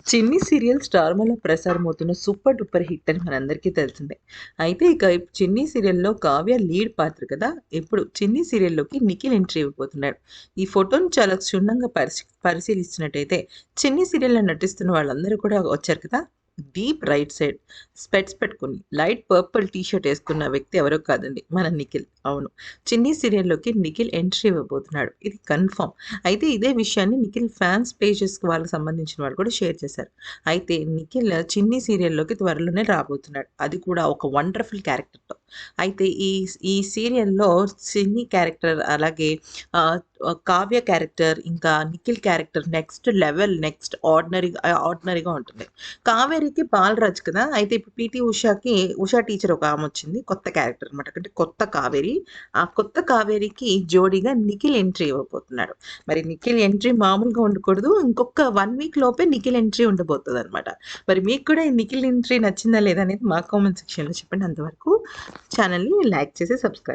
చిన్ని serial స్టార్మాలో ప్రసారమవుతున్న super duper hit అని మనందరికీ తెలిసిందే. అయితే ఇక చిన్ని సీరియల్‌లో కావ్య లీడ్ పాత్ర కదా! ఇప్పుడు చిన్ని సీరియల్‌లోకి నిఖిల్ ఎంట్రీ ఇవ్వబోతున్నాడు. ఈ ఫోటోని చాలా క్షుణ్ణంగా పరిశీలిస్తున్నట్టయితే చిన్ని సీరియల్‌లో నటిస్తున్న వాళ్ళందరూ కూడా వచ్చారు కదా! డీప్ రైట్ సైడ్ స్పెట్స్ పెట్టుకొని లైట్ పర్పుల్ టీ షర్ట్ ఏసుకున్న వ్యక్తి ఎవరో కాదండి. మన నిఖిల్. అవును. చిన్ని సీరియల్‌లోకి నిఖిల్ ఎంట్రీ ఇవ్వబోతున్నాడు. ఇది కన్ఫర్మ్. అయితే ఇదే విషయాన్ని నిఖిల్ ఫ్యాన్స్ పేజెస్‌కి వాళ్ళకి సంబంధించిన వాళ్ళు కూడా షేర్ చేశారు. అయితే నిఖిల్ చిన్ని సీరియల్‌లోకి త్వరలోనే రాబోతున్నాడు. అది కూడా ఒక వండర్‌ఫుల్ క్యారెక్టర్‌తో. అయితే ఈ సీరియల్‌లో చిన్ని క్యారెక్టర్ అలాగే ఆహ్, కావ్య క్యారెక్టర్ ఇంకా Nikhil character next level next ఆర్డినరీగా ఉంటుంది. కావేరికి బాలరాజ్ కదా! అయితే ఇప్పుడు పీటీ ఉషా టీచర్ ఒక ఆమొచ్చింది. కొత్త క్యారెక్టర్ అనమాట. అంటే కొత్త కావేరి. ఆ కొత్త కావేరికి జోడీగా నిఖిల్ ఎంట్రీ ఇవ్వబోతున్నాడు. మరి నిఖిల్ ఎంట్రీ మామూలుగా ఉండకూడదు. ఇంకొక 1 వీక్ లోపే నిఖిల్ ఎంట్రీ ఉండబోతదనమాట. మరి మీకు కూడా ఈ నిఖిల్ ఎంట్రీ నచ్చిందా లేదా అనేది మా కామెంట్ సెక్షన్‌లో చెప్పండి. అంతవరకు ఛానెల్‌ని లైక్ చేసి సబ్స్క్రైబ్